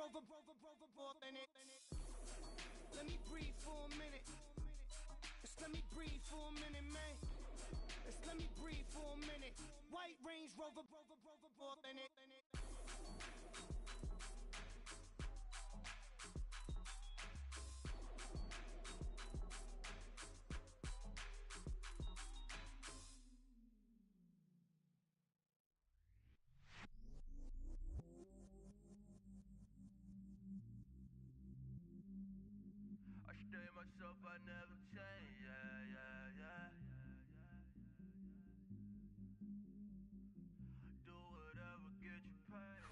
Let me breathe for a minute. Just let me breathe for a minute, man. Just let me breathe for a minute. White Range Rover, more than it. I stay myself, I never change, yeah. Do whatever, get you paid.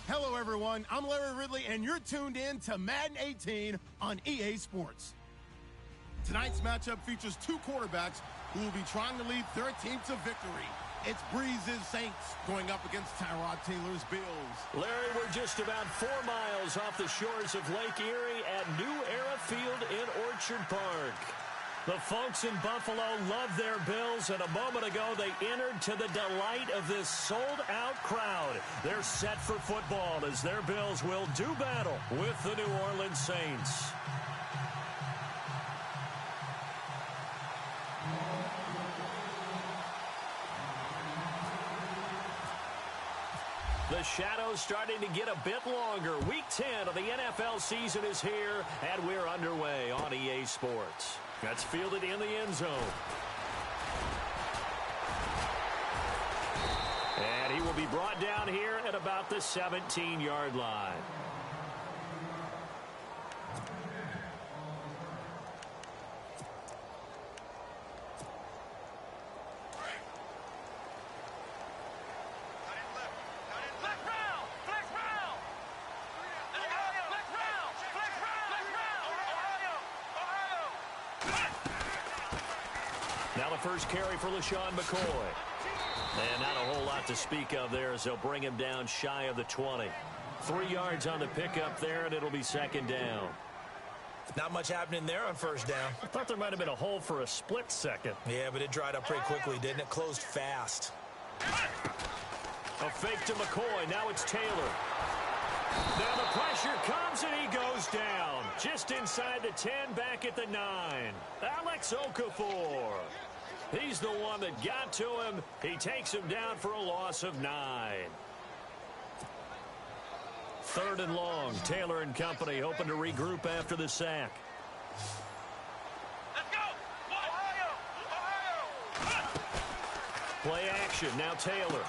Hello, everyone. I'm Larry Ridley, and you're tuned in to Madden 18 on EA Sports. Tonight's matchup features two quarterbacks who will be trying to lead their team to victory. It's Breeze's Saints going up against Tyrod Taylor's Bills. Larry, we're just about 4 miles off the shores of Lake Erie at New Era Field in Orchard Park. The folks in Buffalo love their Bills, and a moment ago they entered to the delight of this sold-out crowd. They're set for football as their Bills will do battle with the New Orleans Saints. The shadow's starting to get a bit longer. Week 10 of the NFL season is here, and we're underway on EA Sports. That's fielded in the end zone. And he will be brought down here at about the 17-yard line. Now the first carry for LaShawn McCoy. And not a whole lot to speak of there as they'll bring him down shy of the 20. 3 yards on the pickup there, and it'll be second down. Not much happening there on first down. I thought there might have been a hole for a split second. Yeah, but it dried up pretty quickly, didn't it? Closed fast. A fake to McCoy. Now it's Taylor. Now the pressure comes, and he goes down. Just inside the 10, back at the 9. Alex Okafor. He's the one that got to him. He takes him down for a loss of 9. Third and long. Taylor and company hoping to regroup after the sack. Let's go! Ohio! Play action. Now Taylor.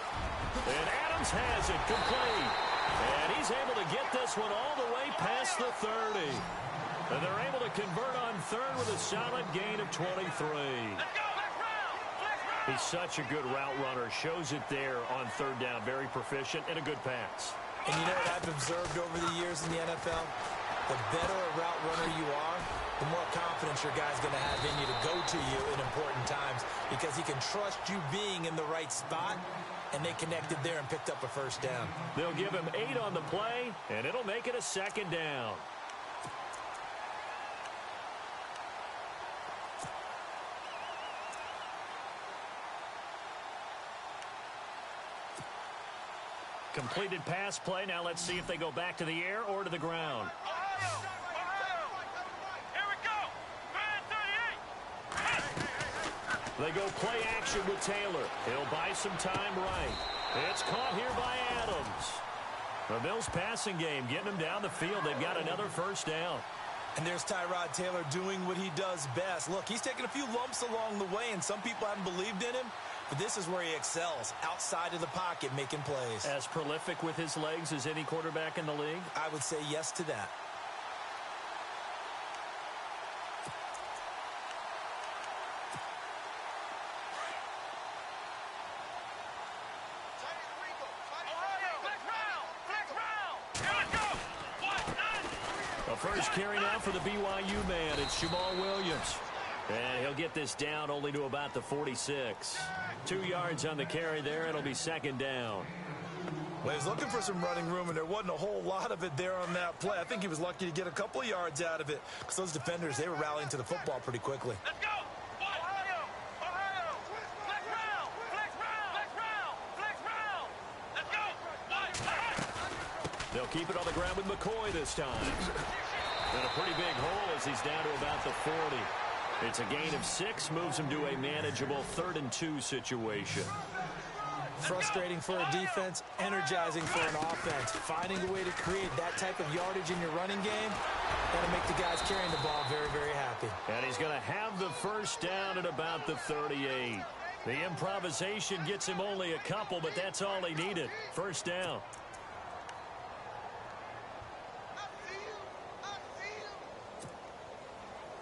And Adams has it complete. And he's able to get this one all the way past the 30. And they're able to convert on third with a solid gain of 23. Let's go! Let's round! He's such a good route runner. Shows it there on third down. Very proficient and a good pass. And you know what I've observed over the years in the NFL? The better a route runner you are, the more confidence your guy's going to have in you to go to you in important times because he can trust you being in the right spot, and they connected there and picked up a first down. They'll give him 8 on the play, and it'll make it a second down. Completed pass play. Now let's see if they go back to the air or to the ground. Ohio! Here we go! Man 38! They go play action with Taylor. He'll buy some time right. It's caught here by Adams. The Bills passing game getting them down the field. They've got another first down. And there's Tyrod Taylor doing what he does best. Look, he's taken a few lumps along the way, and some people haven't believed in him. But this is where he excels, outside of the pocket, making plays. As prolific with his legs as any quarterback in the league? I would say yes to that. The first carry now for the BYU man. It's Jamal Williams. And he'll get this down only to about the 46. 2 yards on the carry there. It'll be second down. Well, he was looking for some running room, and there wasn't a whole lot of it there on that play. I think he was lucky to get a couple of yards out of it because those defenders, they were rallying to the football pretty quickly. Let's go! Ohio! Ohio! Flex round! Flex round! Flex round! They'll keep it on the ground with McCoy this time. And a pretty big hole as he's down to about the 40. It's a gain of 6, moves him to a manageable 3rd and 2 situation. Frustrating for a defense, energizing for an offense. Finding a way to create that type of yardage in your running game, that'll make the guys carrying the ball very, very happy. And he's going to have the first down at about the 38. The improvisation gets him only a couple, but that's all he needed. First down.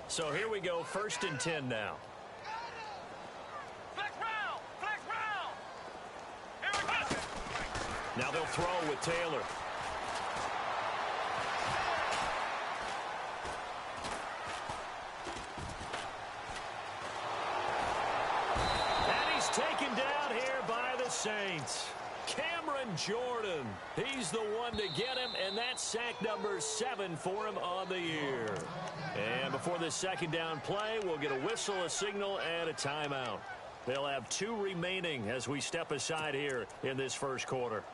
So here we go, 1st and 10 now. Now they'll throw with Taylor. And he's taken down here by the Saints. Cameron Jordan. He's the one to get him, and that's sack number 7 for him on the year. And before this second down play, we'll get a whistle, a signal, and a timeout. They'll have 2 remaining as we step aside here in this first quarter.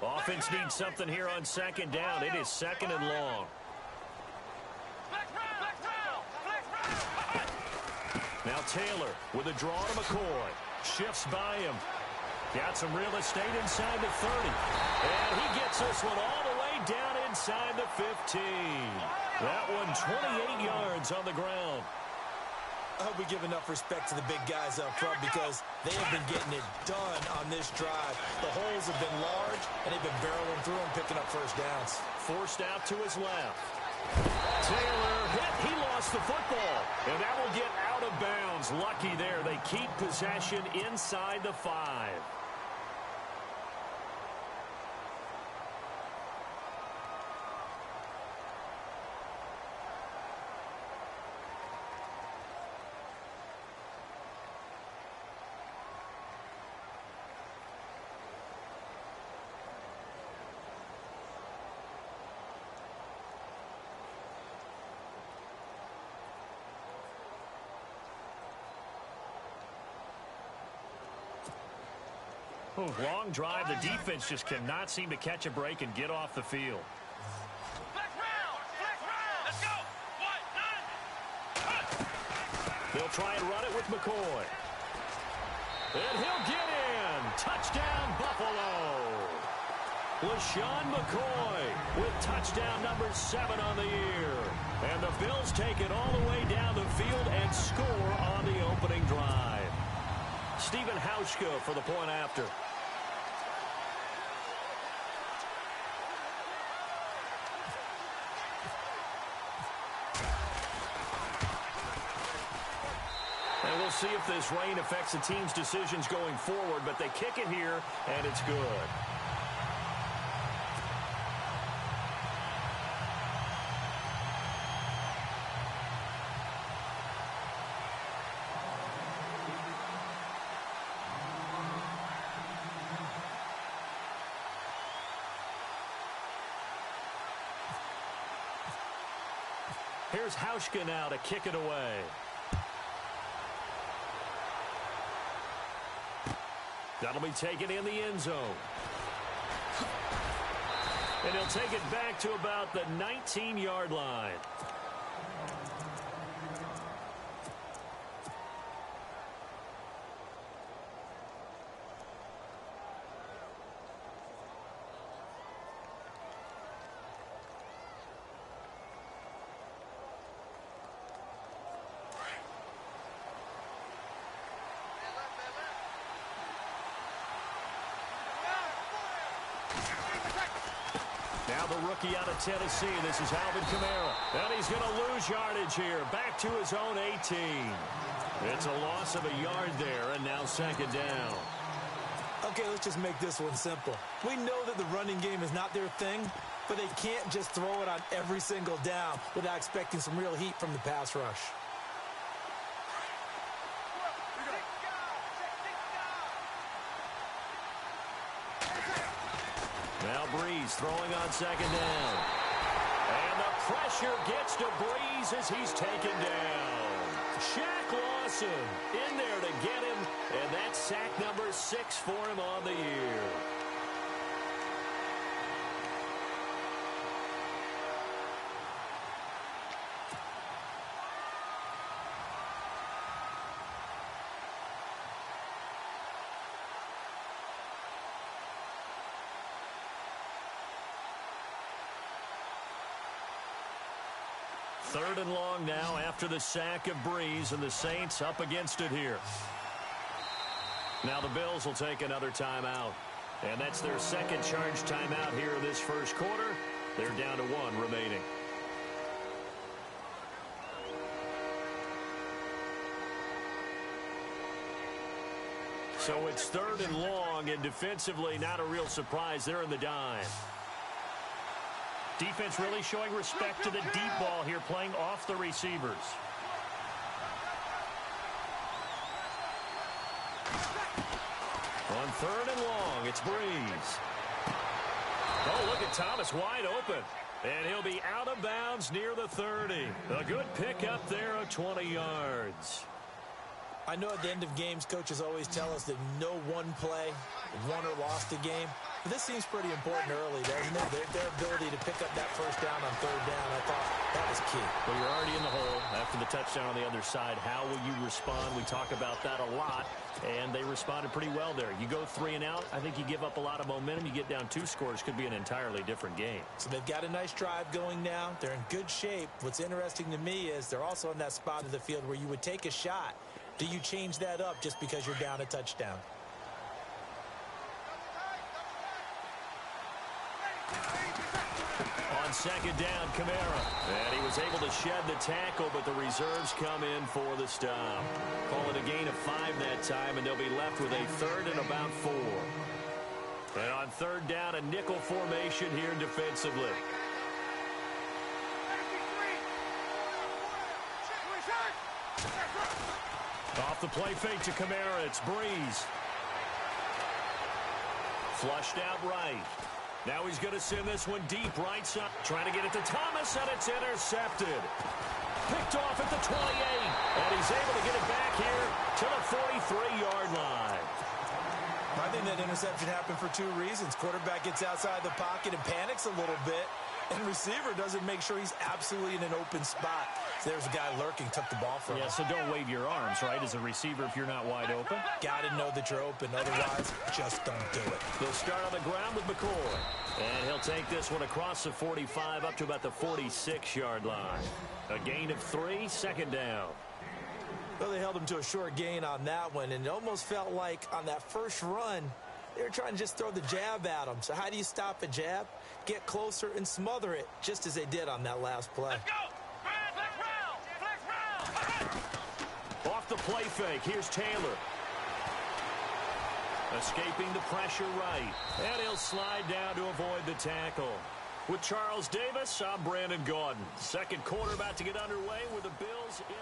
Offense needs something here on second down. It is 2nd and long. Now Taylor with a draw to McCoy. Shifts by him. Got some real estate inside the 30. And he gets this one all the way down inside the 15. That one 28 yards on the ground. I hope we give enough respect to the big guys up front because they have been getting it done on this drive. The holes have been large, and they've been barreling through and picking up first downs. Forced out to his left. Taylor hit. He lost the football. And that will get out of bounds. Lucky there. They keep possession inside the 5. Long drive. The defense just cannot seem to catch a break and get off the field. Let's go. They'll try and run it with McCoy. And he'll get in. Touchdown, Buffalo. LaShawn McCoy with touchdown number 7 on the year. And the Bills take it all the way down the field and score on the opening drive. Stephen Hauschka for the point after. And we'll see if this rain affects the team's decisions going forward, but they kick it here, and it's good. Here's Hauschka now to kick it away. That'll be taken in the end zone. And he'll take it back to about the 19-yard line. Now the rookie out of Tennessee. This is Alvin Kamara. And he's going to lose yardage here. Back to his own 18. It's a loss of a yard there, and now second down. Okay, let's just make this one simple. We know that the running game is not their thing, but they can't just throw it on every single down without expecting some real heat from the pass rush. Now Breeze throwing on second down. And the pressure gets to Breeze as he's taken down. Shaq Lawson in there to get him, and that's sack number 6 for him on the year. Third and long now after the sack of Breeze, and the Saints up against it here. Now the Bills will take another timeout, and that's their second charge timeout here in this first quarter. They're down to 1 remaining. So it's third and long, and defensively not a real surprise. They're in the dime. Defense really showing respect to the deep ball here, playing off the receivers. On third and long, it's Breeze. Oh, look at Thomas wide open. And he'll be out of bounds near the 30. A good pickup there of 20 yards. I know at the end of games, coaches always tell us that no one play won or lost a game. But this seems pretty important early, doesn't it? Their ability to pick up that first down on third down, I thought that was key. Well, you're already in the hole after the touchdown on the other side. How will you respond? We talk about that a lot, and they responded pretty well there. You go 3 and out, I think you give up a lot of momentum. You get down 2 scores, could be an entirely different game. So they've got a nice drive going now. They're in good shape. What's interesting to me is they're also in that spot of the field where you would take a shot. Do you change that up just because you're down a touchdown? On second down, Kamara. And he was able to shed the tackle, but the reserves come in for the stop. Call it a gain of 5 that time, and they'll be left with a third and about 4. And on third down, a nickel formation here defensively. Off the play fake to Kamara, it's Breeze. Flushed out right. Now he's going to send this one deep right side. Trying to get it to Thomas, and it's intercepted. Picked off at the 28. And he's able to get it back here to the 43-yard line. I think that interception happened for 2 reasons. Quarterback gets outside the pocket and panics a little bit. And receiver doesn't make sure he's absolutely in an open spot. So there's a guy lurking, took the ball from him. Yeah, so don't wave your arms, right, as a receiver if you're not wide open. Got to know that you're open. Otherwise, just don't do it. They'll start on the ground with McCoy. And he'll take this one across the 45 up to about the 46-yard line. A gain of 3, second down. Well, they held him to a short gain on that one, and it almost felt like on that first run, they were trying to just throw the jab at him. So how do you stop a jab? Get closer and smother it, just as they did on that last play. Let's go! Flex round! Off the play fake, here's Taylor. Escaping the pressure right. And he'll slide down to avoid the tackle. With Charles Davis, I'm Brandon Gaudin. Second quarter about to get underway with the Bills in.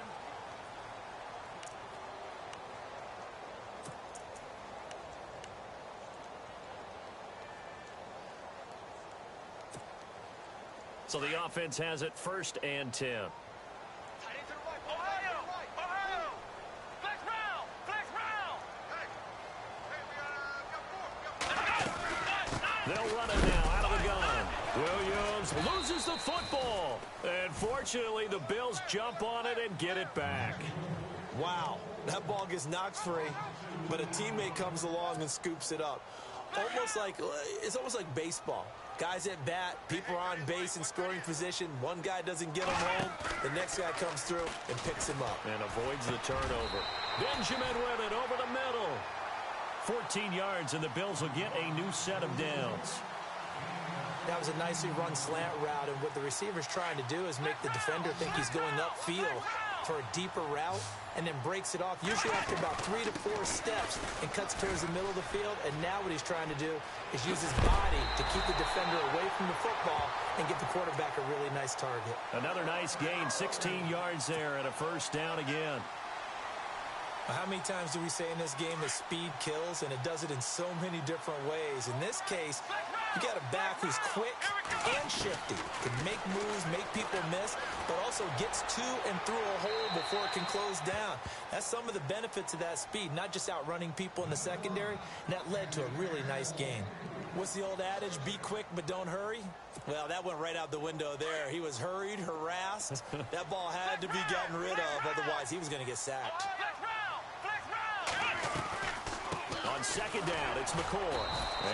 So the offense has it first and 10. Ohio! Flex round! Flex round! They'll run it now out of the gun. Williams loses the football. And fortunately, the Bills jump on it and get it back. Wow, that ball gets knocked free, but a teammate comes along and scoops it up. It's almost like baseball. Guys at bat, people are on base in scoring position. One guy doesn't get him home. The next guy comes through and picks him up. And avoids the turnover. Benjamin with it over the middle. 14 yards, and the Bills will get a new set of downs. That was a nicely run slant route, and what the receiver's trying to do is make the defender think he's going upfield for a deeper route, and then breaks it off, usually after about 3 to 4 steps, and cuts towards the middle of the field. And now what he's trying to do is use his body to keep the defender away from the football and give the quarterback a really nice target. Another nice gain, 16 yards there, and a first down again. How many times do we say in this game that speed kills, and it does it in so many different ways? In this case, you got a back who's quick and shifty, can make moves, make people miss, but also gets to and through a hole before it can close down. That's some of the benefits of that speed, not just outrunning people in the secondary, and that led to a really nice game. What's the old adage, be quick but don't hurry? Well, that went right out the window there. He was hurried, harassed. That ball had to be gotten rid of, otherwise he was going to get sacked. On second down, it's McCoy.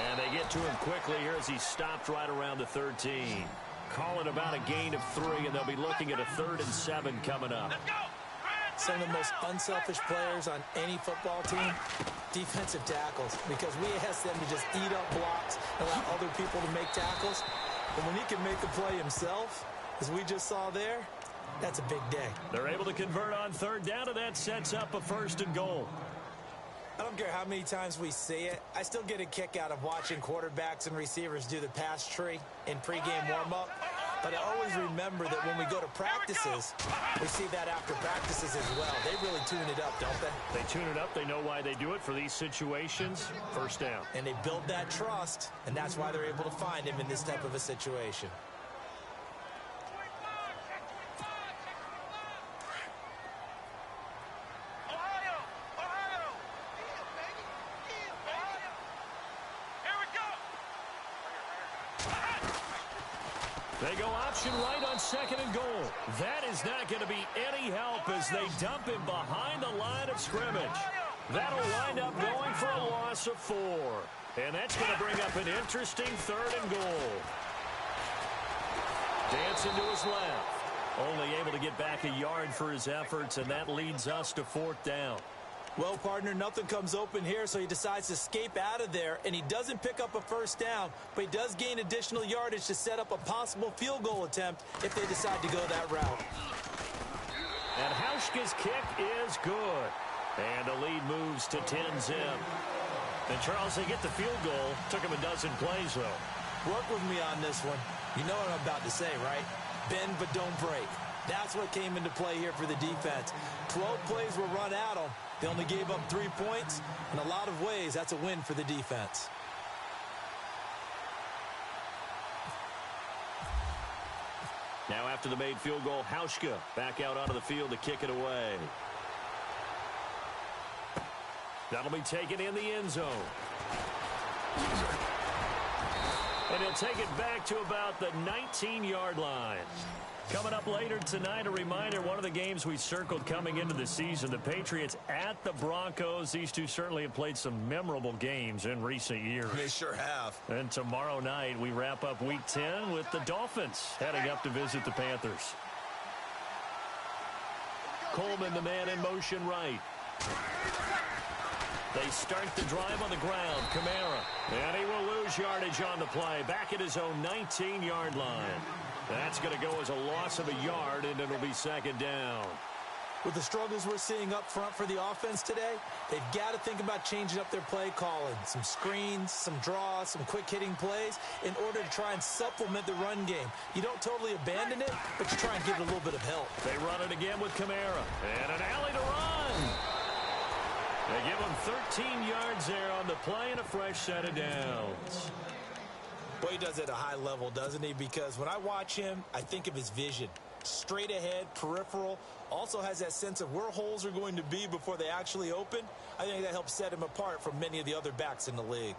And they get to him quickly here as he stopped right around the 13. Call it about a gain of 3, and they'll be looking at a 3rd and 7 coming up. Some of the most unselfish players on any football team, defensive tackles, because we ask them to just eat up blocks and allow other people to make tackles. But when he can make a play himself, as we just saw there, that's a big day. They're able to convert on 3rd down, and that sets up a 1st and goal. I don't care how many times we see it. I still get a kick out of watching quarterbacks and receivers do the pass tree in pregame warm-up. But I always remember that when we go to practices, we see that after practices as well. They really tune it up, don't they? They tune it up. They know why they do it for these situations. 1st down. And they build that trust, and that's why they're able to find him in this type of a situation. They go option right on 2nd and goal. That is not going to be any help as they dump him behind the line of scrimmage. That'll wind up going for a loss of 4. And that's going to bring up an interesting 3rd and goal. Dancing to his left. Only able to get back a yard for his efforts, and that leads us to 4th down. Well, partner, nothing comes open here, so he decides to escape out of there, and he doesn't pick up a 1st down, but he does gain additional yardage to set up a possible field goal attempt if they decide to go that route. And Hauschka's kick is good. And the lead moves to 10 zip. And, Charles, they get the field goal. Took him a dozen plays, though. Work with me on this one. You know what I'm about to say, right? Bend but don't break. That's what came into play here for the defense. 12 plays were run at them. They only gave up 3 points. In a lot of ways, that's a win for the defense. Now after the made field goal, Hauschka back out onto the field to kick it away. That'll be taken in the end zone. And he'll take it back to about the 19-yard line. Coming up later tonight, a reminder, one of the games we circled coming into the season, the Patriots at the Broncos. These two certainly have played some memorable games in recent years. They sure have. And tomorrow night, we wrap up Week 10 with the Dolphins heading up to visit the Panthers. Coleman, the man in motion right. They start the drive on the ground. Kamara. And he will lose yardage on the play. Back at his own 19-yard line. That's going to go as a loss of a yard, and it'll be 2nd down. With the struggles we're seeing up front for the offense today, they've got to think about changing up their play calling. Some screens, some draws, some quick-hitting plays in order to try and supplement the run game. You don't totally abandon it, but you try and give it a little bit of help. They run it again with Kamara. And an alley to run. They give him 13 yards there on the play and a fresh set of downs. Boy, he does it at a high level, doesn't he? Because when I watch him, I think of his vision. Straight ahead, peripheral, also has that sense of where holes are going to be before they actually open. I think that helps set him apart from many of the other backs in the league.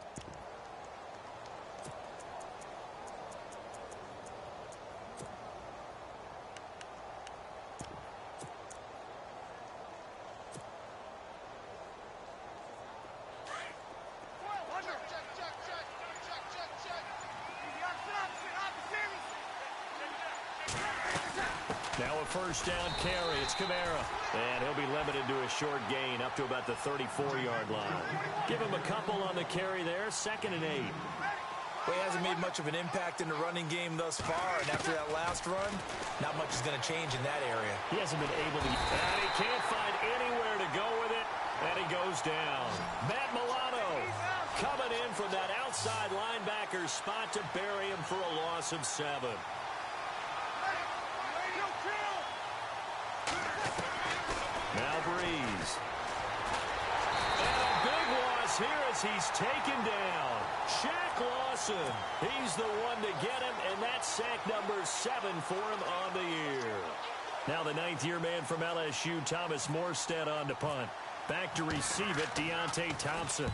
Now a 1st down carry. It's Kamara. And he'll be limited to a short gain up to about the 34-yard line. Give him a couple on the carry there. 2nd and 8. Well, he hasn't made much of an impact in the running game thus far. And after that last run, not much is going to change in that area. He hasn't been able to. And he can't find anywhere to go with it. And he goes down. Matt Milano coming in from that outside linebacker spot to bury him for a loss of 7. Now Breeze. is here as he's taken down. Shaq Lawson, he's the one to get him, and that's sack number 7 for him on the year. Now the 9th-year man from LSU, Thomas Morstead, on to punt. Back to receive it, Deontay Thompson.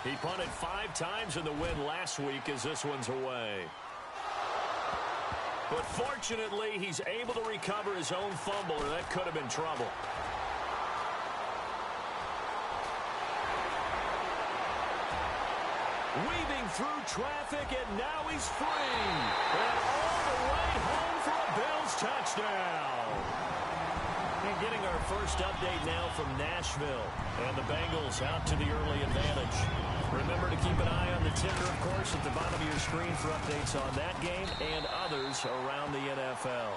He punted 5 times in the win last week as this one's away. But fortunately, he's able to recover his own fumble, or that could have been trouble. Weaving through traffic, and now he's free. And all the way home for a Bills touchdown. And getting our first update now from Nashville. And the Bengals out to the early advantage. Remember to keep an eye on the ticker, of course, at the bottom of your screen for updates on that game and others around the NFL.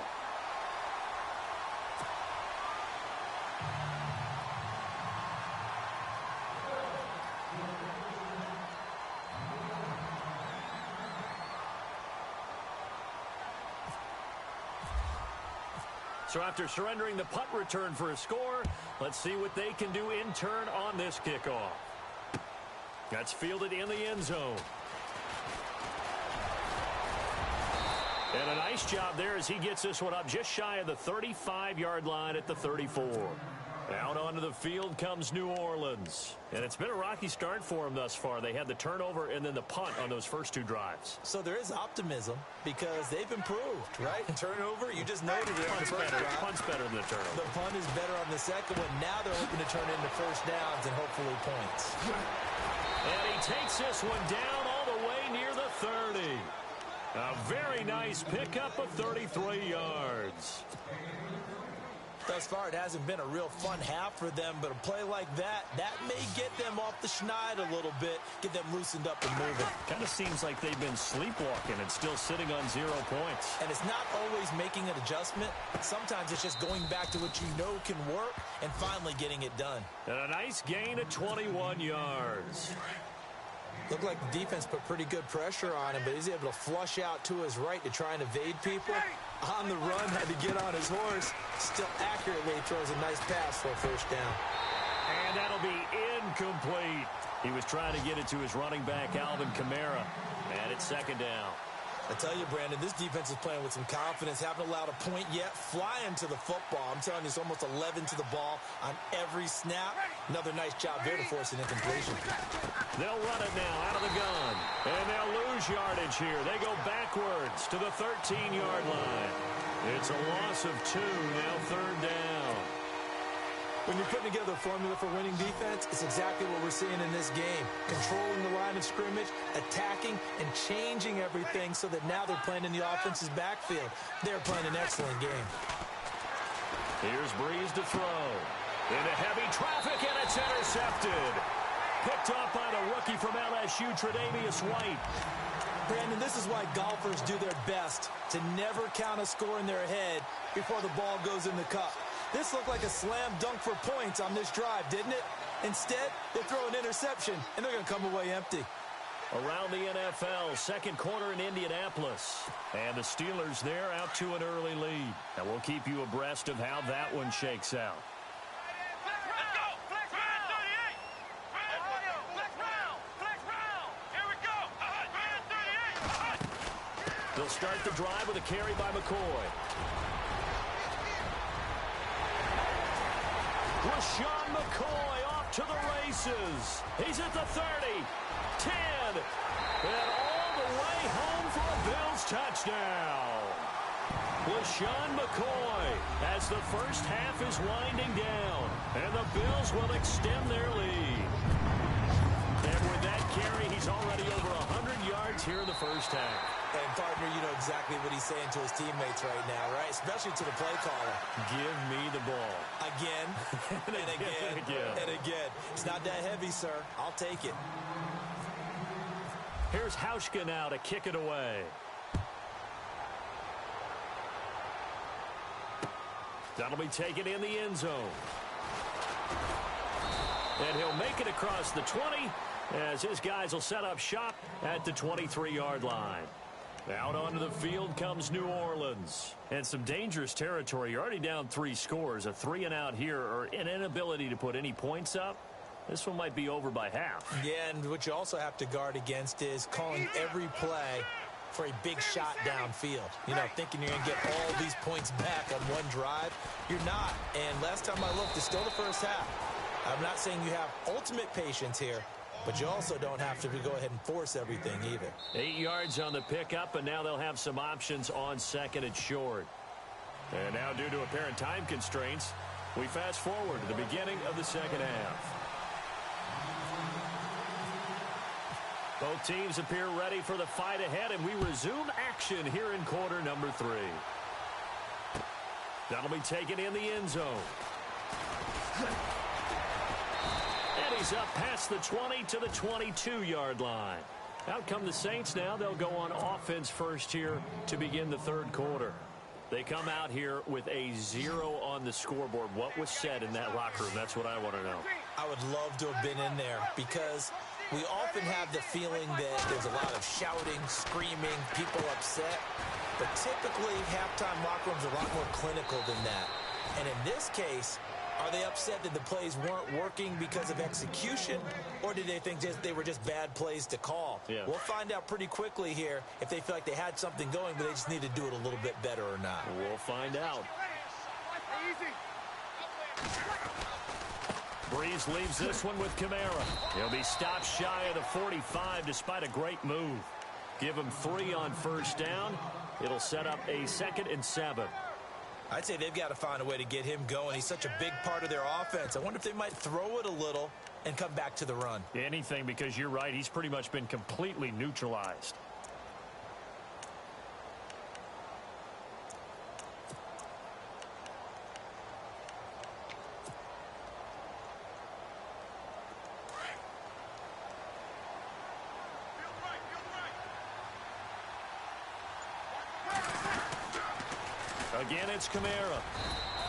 So after surrendering the punt return for a score, let's see what they can do in turn on this kickoff. That's fielded in the end zone. And a nice job there as he gets this one up just shy of the 35-yard line at the 34. Out onto the field comes New Orleans. And it's been a rocky start for them thus far. They had the turnover and then the punt on those first 2 drives. So there is optimism because they've improved, right? Turnover, you just noted it. Punt's better than the turnover. The punt is better on the second one. Now they're hoping to turn it into first downs and hopefully points. And he takes this one down all the way near the 30. A very nice pickup of 33 yards. Thus far, it hasn't been a real fun half for them, but a play like that may get them off the schneid a little bit, get them loosened up and moving. Kind of seems like they've been sleepwalking and still sitting on 0 points. And it's not always making an adjustment. Sometimes it's just going back to what you know can work and finally getting it done. And a nice gain of 21 yards. Looked like the defense put pretty good pressure on him, but he's able to flush out to his right to try and evade people. On the run, had to get on his horse. Still accurately throws a nice pass for a first down. And that'll be incomplete. He was trying to get it to his running back, Alvin Kamara. And it's second down. I tell you, Brandon, this defense is playing with some confidence. Haven't allowed a point yet. Flying to the football. I'm telling you, it's almost 11 to the ball on every snap. Another nice job there to force an incompletion. They'll run it now out of the gun. And they'll lose yardage here. They go backwards to the 13-yard line. It's a loss of 2, now third down. When you're putting together a formula for winning defense, it's exactly what we're seeing in this game. Controlling the line of scrimmage, attacking, and changing everything so that now they're playing in the offense's backfield. They're playing an excellent game. Here's Breeze to throw. Into heavy traffic, and it's intercepted. Picked off by the rookie from LSU, Tre'Davious White. Brandon, this is why golfers do their best to never count a score in their head before the ball goes in the cup. This looked like a slam dunk for points on this drive, didn't it? Instead, they throw an interception, and they're going to come away empty. Around the NFL, second quarter in Indianapolis. And the Steelers there out to an early lead. And we'll keep you abreast of how that one shakes out. They'll start the drive with a carry by McCoy. LaShawn McCoy off to the races. He's at the 30, 10, and all the way home for a Bills touchdown. LaShawn McCoy as the first half is winding down, and the Bills will extend their lead. And with that carry, he's already over 100 yards here in the first half. And, partner, you know exactly what he's saying to his teammates right now, right? Especially to the play caller. Give me the ball. Again, and again, and again. It's not that heavy, sir. I'll take it. Here's Hauschka now to kick it away. That'll be taken in the end zone. And he'll make it across the 20 as his guys will set up shop at the 23-yard line. Out onto the field comes New Orleans. And some dangerous territory. You're already down 3 scores. A 3-and-out here or an inability to put any points up. This one might be over by half. Yeah, and what you also have to guard against is calling every play for a big shot downfield. You know, thinking you're going to get all these points back on one drive. You're not. And last time I looked, it's still the first half. I'm not saying you have ultimate patience here, but you also don't have to go ahead and force everything either. 8 yards on the pickup, and now they'll have some options on second and short. And now, due to apparent time constraints, we fast forward to the beginning of the second half. Both teams appear ready for the fight ahead, and we resume action here in quarter number 3. That'll be taken in the end zone. And he's up past the 20 to the 22-yard line. Out come the Saints now. They'll go on offense first here to begin the third quarter. They come out here with a 0 on the scoreboard. What was said in that locker room? That's what I want to know. I would love to have been in there because we often have the feeling that there's a lot of shouting, screaming, people upset. But typically, halftime locker rooms are a lot more clinical than that. And in this case, are they upset that the plays weren't working because of execution, or did they think they were just bad plays to call? Yeah. We'll find out pretty quickly here if they feel like they had something going, but they just need to do it a little bit better or not. We'll find out. Breeze leaves this one with Kamara. He'll be stopped shy of the 45 despite a great move. Give him 3 on first down. It'll set up a 2nd and 7. I'd say they've got to find a way to get him going. He's such a big part of their offense. I wonder if they might throw it a little and come back to the run. Anything, because you're right. He's pretty much been completely neutralized. Again, it's Kamara.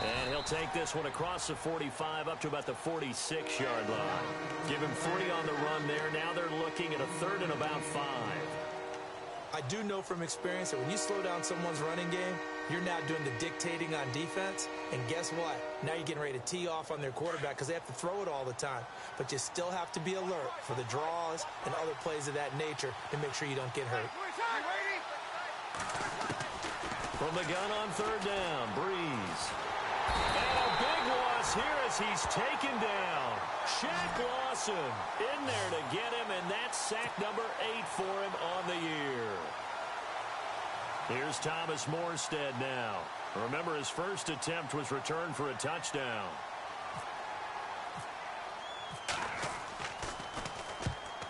And he'll take this one across the 45 up to about the 46-yard line. Give him 3 on the run there. Now they're looking at a 3rd and about 5. I do know from experience that when you slow down someone's running game, you're now doing the dictating on defense. And guess what? Now you're getting ready to tee off on their quarterback because they have to throw it all the time. But you still have to be alert for the draws and other plays of that nature to make sure you don't get hurt. From the gun on 3rd down, Breeze. And a big loss here as he's taken down. Shaq Lawson in there to get him, and that's sack number 8 for him on the year. Here's Thomas Morstead now. Remember, his first attempt was returned for a touchdown.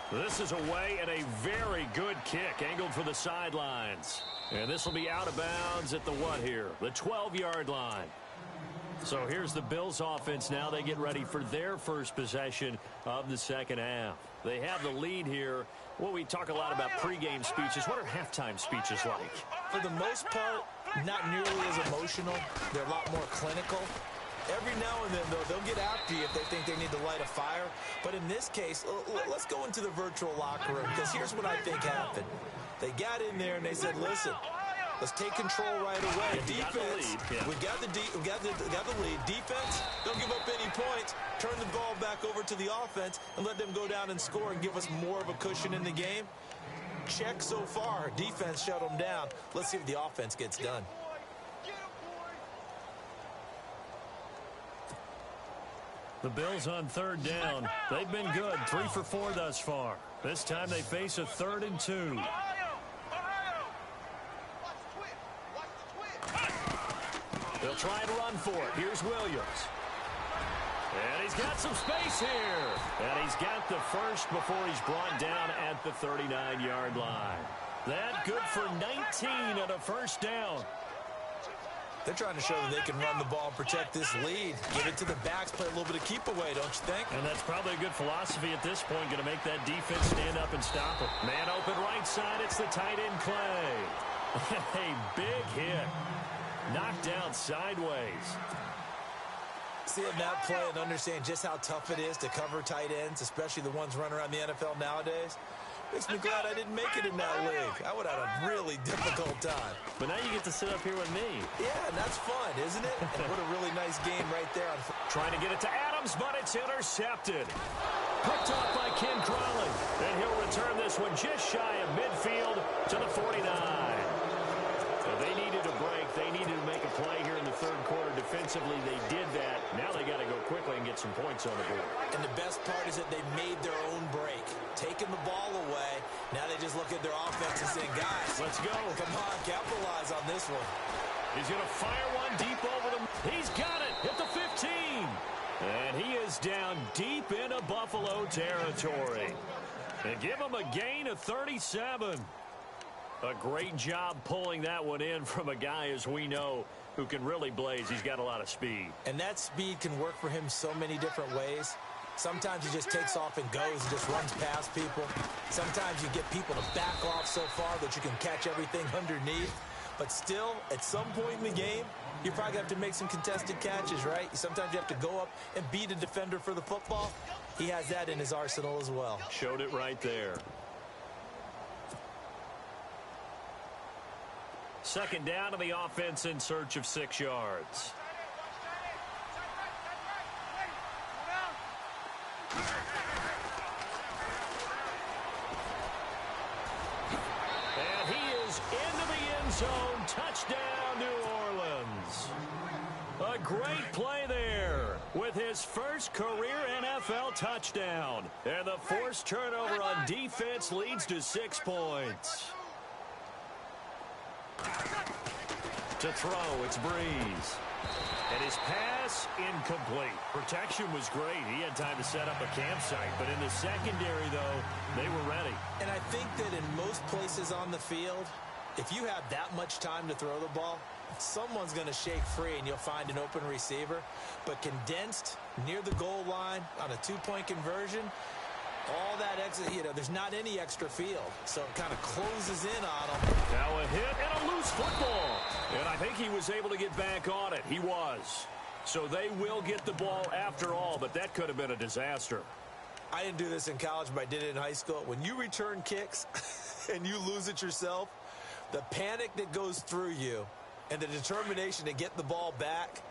This is away and a very good kick, angled for the sidelines. And this will be out of bounds at the what here? The 12-yard line. So here's the Bills offense now. They get ready for their first possession of the second half. They have the lead here. Well, we talk a lot about pregame speeches. What are halftime speeches like? For the most part, not nearly as emotional. They're a lot more clinical. Every now and then, though, they'll get after you if they think they need to light a fire. But in this case, let's go into the virtual locker room, because here's what I think happened. They got in there and they said, listen, let's take control right away. Defense, we got the lead. Defense, don't give up any points. Turn the ball back over to the offense and let them go down and score and give us more of a cushion in the game. Check so far. Defense shut them down. Let's see if the offense gets done. The Bills on 3rd down. They've been good, 3 for 4 thus far. This time they face a 3rd and 2. They'll try and run for it. Here's Williams. And he's got some space here. And he's got the first before he's brought down at the 39-yard line. That good for 19 on a first down. They're trying to show that they can run the ball and protect this lead. Give it to the backs, play a little bit of keep away, don't you think? And that's probably a good philosophy at this point, going to make that defense stand up and stop it. Man open right side, it's the tight end Clay. A big hit. Knocked down sideways. Seeing that play and understand just how tough it is to cover tight ends, especially the ones running around the NFL nowadays. Makes me glad I didn't make it in that league. I would have had a really difficult time. But now you get to sit up here with me. Yeah, and that's fun, isn't it? And what a really nice game right there. Trying to get it to Adams, but it's intercepted. Picked off by Ken Crawley. And he'll return this one just shy of midfield to the 49. So they needed a break. They needed to make a play here in the third quarter. Defensively, they did that. Now they got to go quickly and get some points on the board. And the best part is that they made their own break. Taking the ball away. Now they just look at their offense and say, guys, let's go. Come on, capitalize on this one. He's going to fire one deep over them. He's got it at the 15. And he is down deep into Buffalo territory. And give him a gain of 37. A great job pulling that one in from a guy, as we know, who can really blaze. He's got a lot of speed. And that speed can work for him so many different ways. Sometimes he just takes off and goes and just runs past people. Sometimes you get people to back off so far that you can catch everything underneath. But still, at some point in the game, you're probably going to have to make some contested catches, right? Sometimes you have to go up and beat a defender for the football. He has that in his arsenal as well. Showed it right there. Second down to the offense in search of 6 yards. And he is into the end zone. Touchdown, New Orleans. A great play there with his first career NFL touchdown. And the forced turnover on defense leads to 6 points. To throw, it's Breeze. And his pass, incomplete. Protection was great. He had time to set up a campsite. But in the secondary, though, they were ready. And I think that in most places on the field, if you have that much time to throw the ball, someone's going to shake free and you'll find an open receiver. But condensed, near the goal line, on a 2-point conversion, all that extra, there's not any extra field. So it kind of closes in on them. Now a hit and a loose football. And I think he was able to get back on it. He was. So they will get the ball after all, but that could have been a disaster. I didn't do this in college, but I did it in high school. When you return kicks and you lose it yourself, the panic that goes through you and the determination to get the ball back,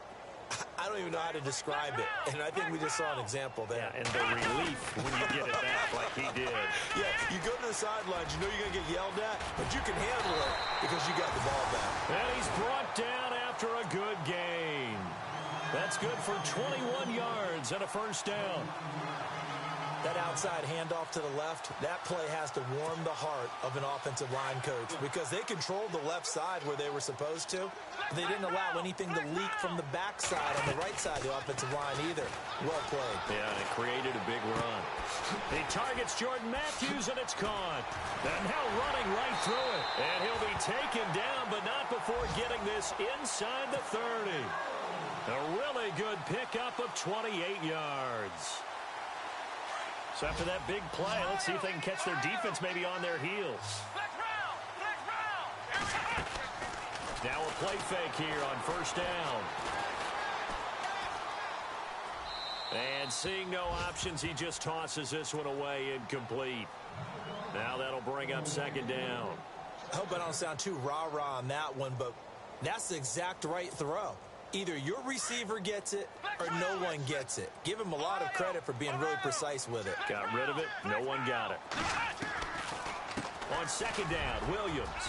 I don't even know how to describe it. And I think we just saw an example there. Yeah, and the relief when you get it back like he did. Yeah, you go to the sidelines, you know you're going to get yelled at, but you can handle it because you got the ball back. And he's brought down after a good gain. That's good for 21 yards and a first down. That outside handoff to the left, that play has to warm the heart of an offensive line coach because they controlled the left side where they were supposed to. They didn't allow anything to leak from the backside on the right side of the offensive line either. Well played. Yeah, and it created a big run. He targets Jordan Matthews, and it's caught. And now running right through it. And he'll be taken down, but not before getting this inside the 30. A really good pickup of 28 yards. So after that big play, let's see if they can catch their defense maybe on their heels. Now a play fake here on first down. And seeing no options, he just tosses this one away incomplete. Now that'll bring up second down. I hope I don't sound too rah-rah on that one, but that's the exact right throw. Either your receiver gets it or no one gets it. Give him a lot of credit for being really precise with it. Got rid of it. No one got it. On second down, Williams.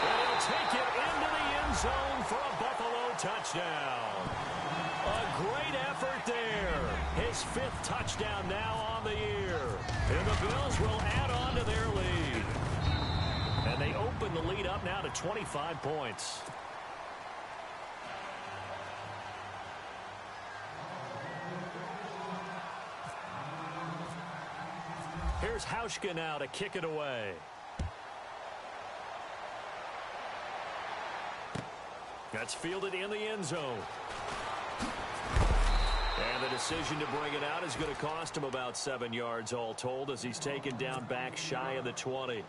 And he'll take it into the end zone for a Buffalo touchdown. A great effort there. His 5th touchdown now on the year. And the Bills will add on to their lead. And they open the lead up now to 25 points. Here's Hauschka now to kick it away. That's fielded in the end zone. And the decision to bring it out is going to cost him about 7 yards all told as he's taken down back shy of the 20.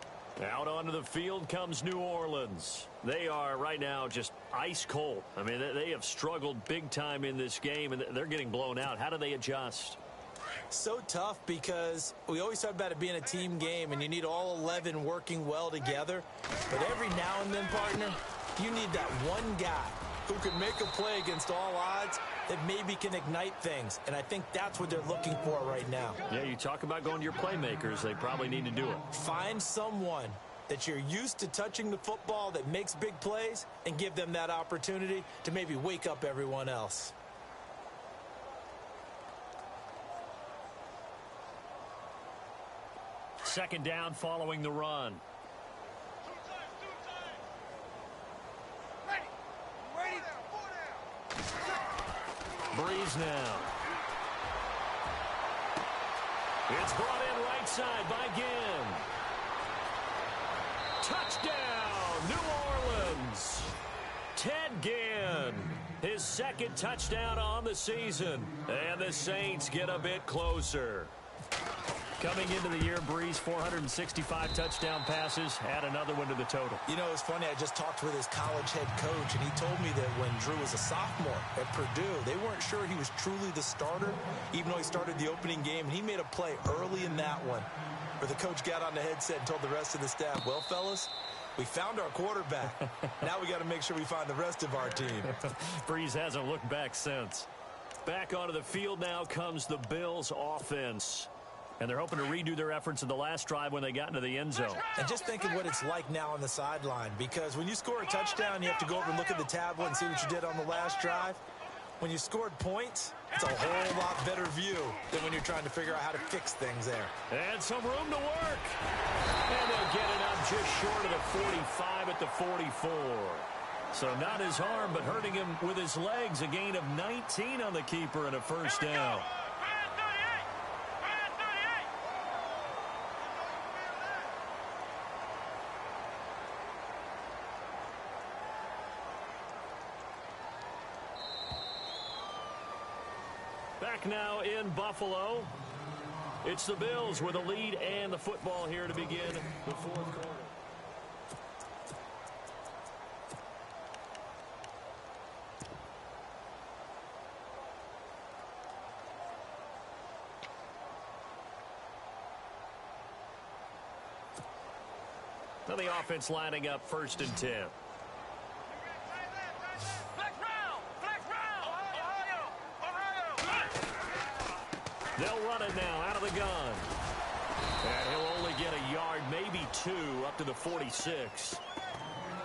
Out onto the field comes New Orleans. They are right now just ice cold. I mean, they have struggled big time in this game, and they're getting blown out. How do they adjust? So tough because we always talk about it being a team game and you need all 11 working well together. But every now and then, partner, you need that one guy who can make a play against all odds that maybe can ignite things. And I think that's what they're looking for right now. Yeah, you talk about going to your playmakers. They probably need to do it. Find someone that you're used to touching the football that makes big plays and give them that opportunity to maybe wake up everyone else. Second down following the run. Breeze now. It's brought in right side by Ginn. Touchdown, New Orleans. Ted Ginn, his second touchdown on the season. And the Saints get a bit closer. Coming into the year, Breeze, 465 touchdown passes. Add another one to the total. You know, it's funny. I just talked with his college head coach, and he told me that when Drew was a sophomore at Purdue, they weren't sure he was truly the starter, even though he started the opening game. And he made a play early in that one where the coach got on the headset and told the rest of the staff, well, fellas, we found our quarterback. Now we got to make sure we find the rest of our team. Breeze hasn't looked back since. Back onto the field now comes the Bills offense. And they're hoping to redo their efforts in the last drive when they got into the end zone. And just think of what it's like now on the sideline, because when you score a touchdown, you have to go over and look at the tablet and see what you did on the last drive. When you scored points, it's a whole lot better view than when you're trying to figure out how to fix things there. And some room to work. And they'll get it up just short of the 45 at the 44. So not his arm, but hurting him with his legs. A gain of 19 on the keeper and a first down. Back now in Buffalo. It's the Bills with a lead and the football here to begin the fourth quarter. Now the offense lining up 1st and 10. They'll run it now out of the gun. And he'll only get a yard, maybe 2, up to the 46.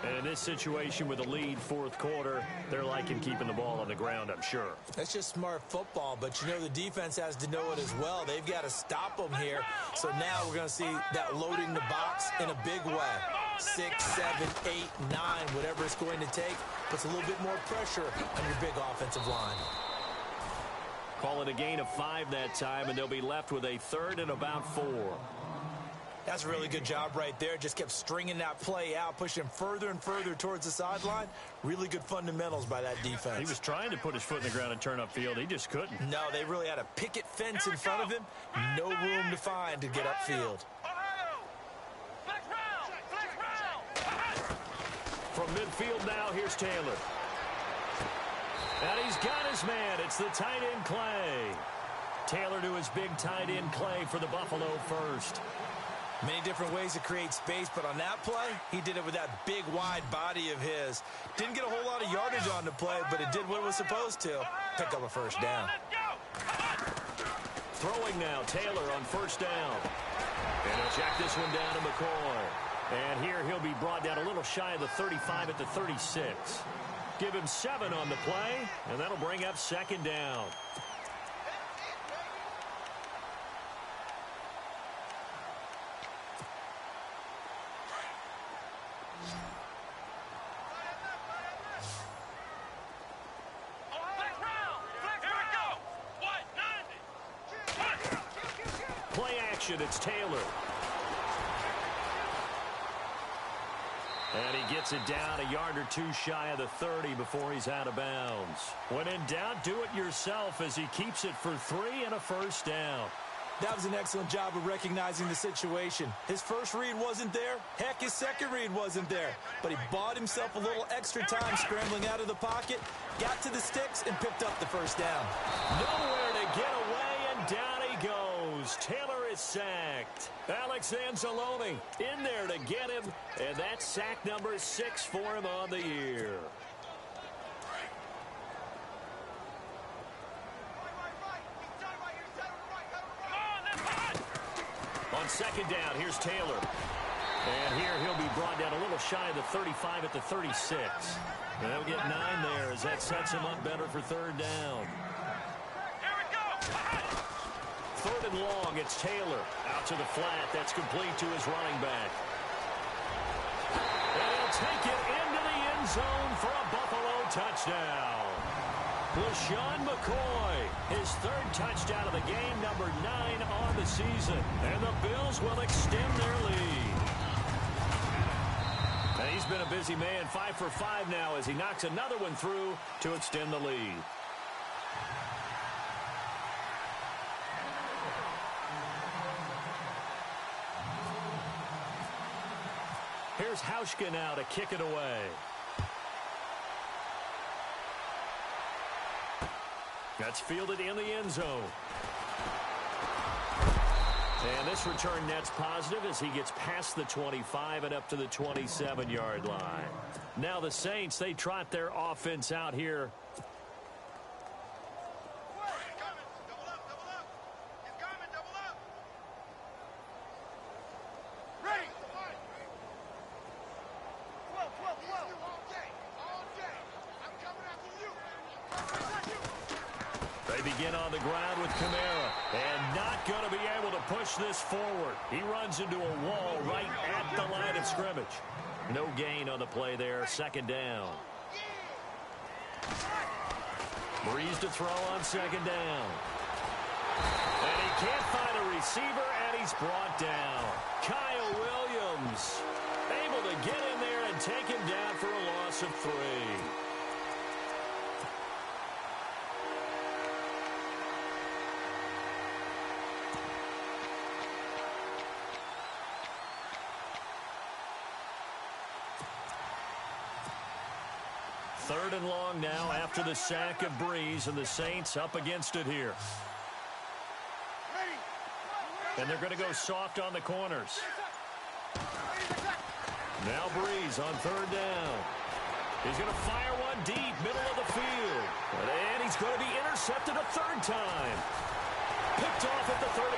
And in this situation with a lead 4th quarter, they're liking keeping the ball on the ground, I'm sure. That's just smart football, but you know the defense has to know it as well. They've got to stop them here. So now we're going to see that loading the box in a big way. 6, 7, 8, 9, whatever it's going to take, puts a little bit more pressure on your big offensive line. Call it a gain of 5 that time, and they'll be left with a 3rd and about 4. That's a really good job right there. Just kept stringing that play out, pushing him further and further towards the sideline. Really good fundamentals by that defense. He was trying to put his foot in the ground and turn upfield. He just couldn't. No, they really had a picket fence in front of him. No room to find to get upfield. From midfield now, here's Taylor. And he's got his man. It's the tight end, Clay. Taylor to his big tight end, Clay, for the Buffalo first. Many different ways to create space, but on that play, he did it with that big, wide body of his. Didn't get a whole lot of yardage on the play, but it did what it was supposed to. Pick up a first down. Throwing now, Taylor on 1st down. And he'll check this one down to McCoy. And here he'll be brought down a little shy of the 35 at the 36. Give him 7 on the play, and that'll bring up 2nd down. Play action, it's Taylor. And he gets it down a yard or 2 shy of the 30 before he's out of bounds. When in doubt, do it yourself as he keeps it for 3 and a first down. That was an excellent job of recognizing the situation. His first read wasn't there. Heck, his second read wasn't there. But he bought himself a little extra time scrambling out of the pocket, got to the sticks, and picked up the first down. Nowhere to get away, and down he goes. goes. Taylor is sacked. Alex Anzalone in there to get him, and that's sack number 6 for him on the year. On second down, here's Taylor. And here he'll be brought down a little shy of the 35 at the 36. And they'll get 9 there as that sets him up better for third down. Third and long, it's Taylor. Out to the flat, that's complete to his running back. And he'll take it into the end zone for a Buffalo touchdown. LaShawn McCoy, his 3rd touchdown of the game, number 9 on the season. And the Bills will extend their lead. And he's been a busy man, 5 for 5 now as he knocks another one through to extend the lead. Here's Hauschka now to kick it away. That's fielded in the end zone. And this return net's positive as he gets past the 25 and up to the 27-yard line. Now the Saints, they trot their offense out here. Begin on the ground with Kamara, and not going to be able to push this forward. He runs into a wall right at the line of scrimmage. No gain on the play there, second down. Breeze to throw on second down. And he can't find a receiver, and he's brought down. Kyle Williams able to get in there and take him down for a loss of 3. Third and long now after the sack of Breeze, and the Saints up against it here. And they're going to go soft on the corners. Now Breeze on third down. He's going to fire one deep, middle of the field. And he's going to be intercepted a third time. Picked off at the 39.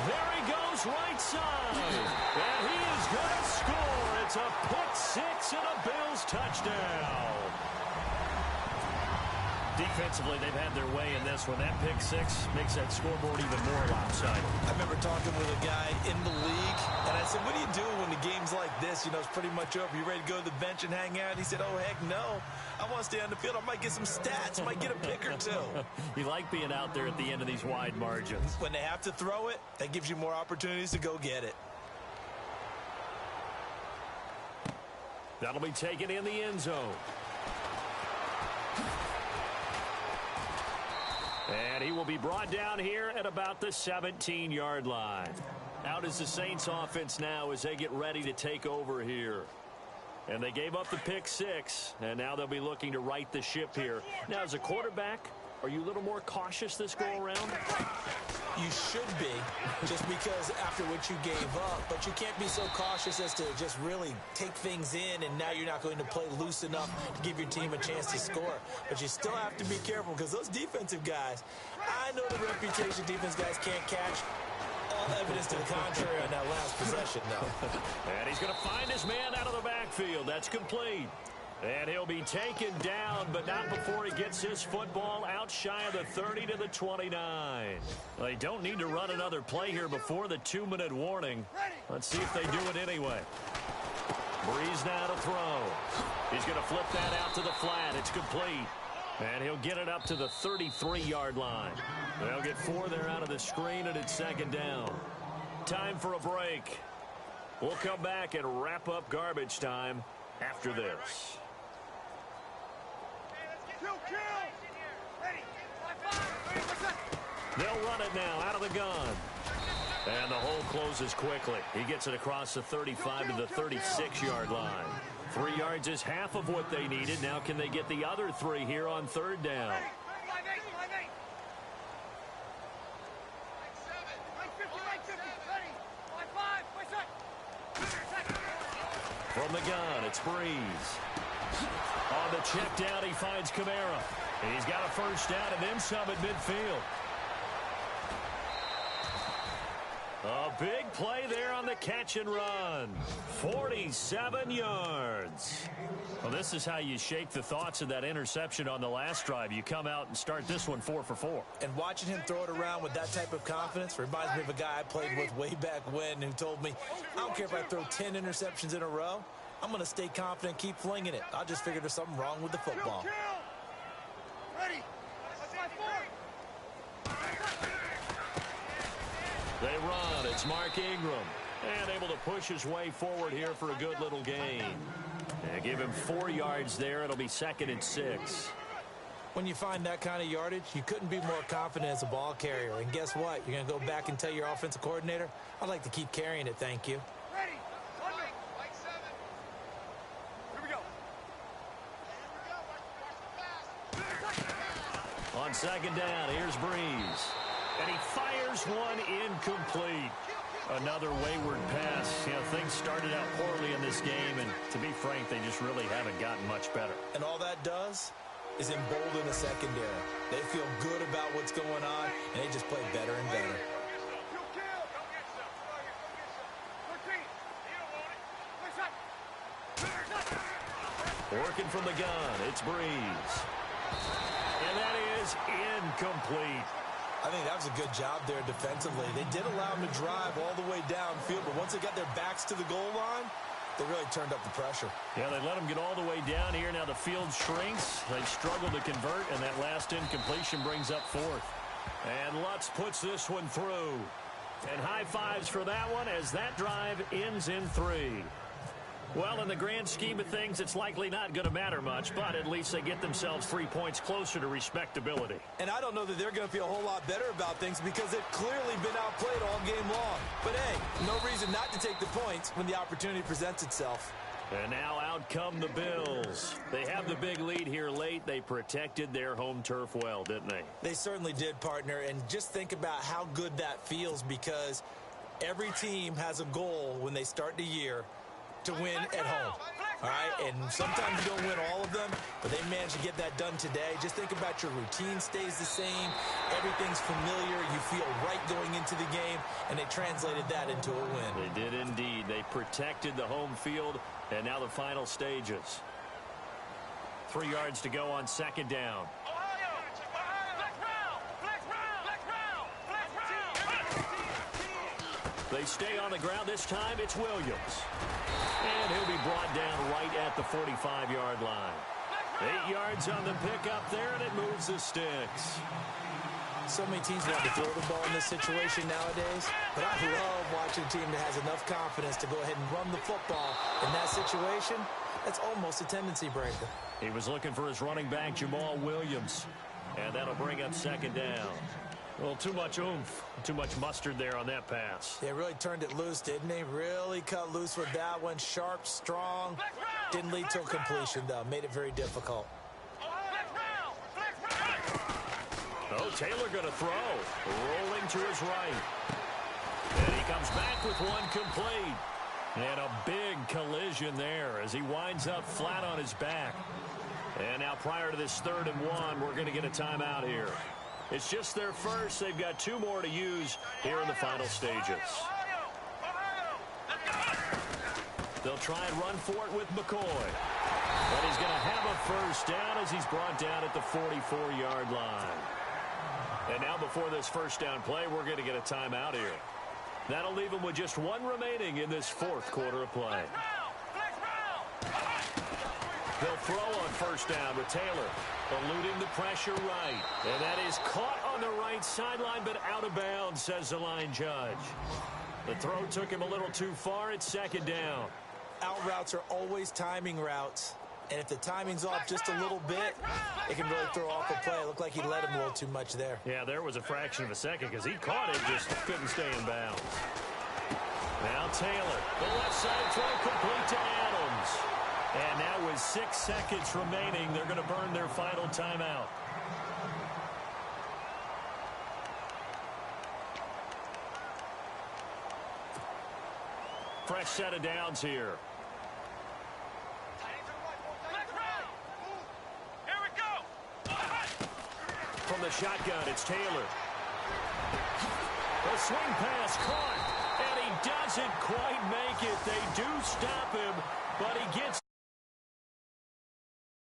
There he goes right side. And he is going to score. It's a pick 6 and a Bills touchdown. Defensively, they've had their way in this one. That pick 6 makes that scoreboard even more lopsided. I remember talking with a guy in the league, and I said, what do you do when the game's like this? You know, it's pretty much over. You ready to go to the bench and hang out? He said, oh, heck no. I want to stay on the field. I might get some stats. I might get a pick or 2. You like being out there at the end of these wide margins. When they have to throw it, that gives you more opportunities to go get it. That'll be taken in the end zone. And he will be brought down here at about the 17-yard line. Out is the Saints offense now as they get ready to take over here. And they gave up the pick 6, and now they'll be looking to right the ship here. Now, as a quarterback, are you a little more cautious this go-around? You should be, just because after what you gave up. But you can't be so cautious as to just really take things in, and now you're not going to play loose enough to give your team a chance to score. But you still have to be careful because those defensive guys, I know the reputation defense guys can't catch. All evidence to the contrary on that last possession, though. And he's going to find his man out of the backfield. That's complete. And he'll be taken down, but not before he gets his football out shy of the 30 to the 29. They don't need to run another play here before the 2-minute warning. Let's see if they do it anyway. Breeze now to throw. He's going to flip that out to the flat. It's complete. And he'll get it up to the 33-yard line. They'll get 4 there out of the screen, and it's second down. Time for a break. We'll come back and wrap up garbage time after this. They'll run it now out of the gun. And the hole closes quickly. He gets it across the 35 to the 36-yard line. 3 yards is half of what they needed. Now can they get the other 3 here on third down? It's Breeze. On the check down, he finds Kamara. He's got a first down and then some at midfield. A big play there on the catch and run. 47 yards. Well, this is how you shake the thoughts of that interception on the last drive. You come out and start this one 4 for 4. And watching him throw it around with that type of confidence reminds me of a guy I played with way back when who told me, I don't care if I throw 10 interceptions in a row. I'm going to stay confident, keep flinging it. I just figured there's something wrong with the football. Ready. They run. It's Mark Ingram. And able to push his way forward here for a good little gain. And give him 4 yards there. It'll be 2nd and 6. When you find that kind of yardage, you couldn't be more confident as a ball carrier. And guess what? You're going to go back and tell your offensive coordinator, I'd like to keep carrying it, thank you. Ready. Like 7. On 2nd down, here's Breeze. And he fires one incomplete. Another wayward pass. You know, things started out poorly in this game, and to be frank, they just really haven't gotten much better. And all that does is embolden the secondary. They feel good about what's going on, and they just play better and better. Working from the gun, it's Breeze. And that is incomplete. I think that was a good job there defensively. They did allow them to drive all the way downfield, but once they got their backs to the goal line, they really turned up the pressure. Yeah, they let them get all the way down here. Now the field shrinks. They struggle to convert, and that last incompletion brings up 4th. And Lutz puts this one through. And high fives for that one as that drive ends in 3. Well, in the grand scheme of things, it's likely not going to matter much, but at least they get themselves 3 points closer to respectability. And I don't know that they're going to feel a whole lot better about things because they've clearly been outplayed all game long. But, hey, no reason not to take the points when the opportunity presents itself. And now out come the Bills. They have the big lead here late. They protected their home turf well, didn't they? They certainly did, partner. And just think about how good that feels because every team has a goal when they start the year to win at home, all right? And sometimes you don't win all of them, but they managed to get that done today. Just think about your routine stays the same. Everything's familiar. You feel right going into the game, and they translated that into a win. They did indeed. They protected the home field, and now the final stages. 3 yards to go on 2nd down. They stay on the ground. This time it's Williams. And he'll be brought down right at the 45-yard line. 8 yards on the pickup there, and it moves the sticks. So many teams want to throw the ball in this situation nowadays, but I love watching a team that has enough confidence to go ahead and run the football in that situation. That's almost a tendency breaker. He was looking for his running back, Jamal Williams, and that'll bring up 2nd down. Well, too much oomph, too much mustard there on that pass. They really turned it loose, didn't they? Really cut loose with that one. Sharp, strong. Didn't lead to a completion, though. Made it very difficult. Oh, Taylor going to throw. Rolling to his right. And he comes back with one complete. And a big collision there as he winds up flat on his back. And now prior to this 3rd and 1, we're going to get a timeout here. It's just their first. They've got 2 more to use here in the final stages. They'll try and run for it with McCoy. But he's going to have a first down as he's brought down at the 44-yard line. And now before this first down play, we're going to get a timeout here. That'll leave them with just 1 remaining in this 4th quarter of play. They'll throw on first down with Taylor, eluding the pressure right. And that is caught on the right sideline, but out of bounds, says the line judge. The throw took him a little too far. It's 2nd down. Out routes are always timing routes. And if the timing's off just a little bit, it can really throw off a play. It looked like he led him a little too much there. Yeah, there was a fraction of a second because he caught it, just couldn't stay in bounds. Now Taylor, the left side throw complete to Adams. And now with 6 seconds remaining, they're going to burn their final timeout. Fresh set of downs here. the shotgun. It's Taylor. A swing pass caught, and he doesn't quite make it. They do stop him, but he gets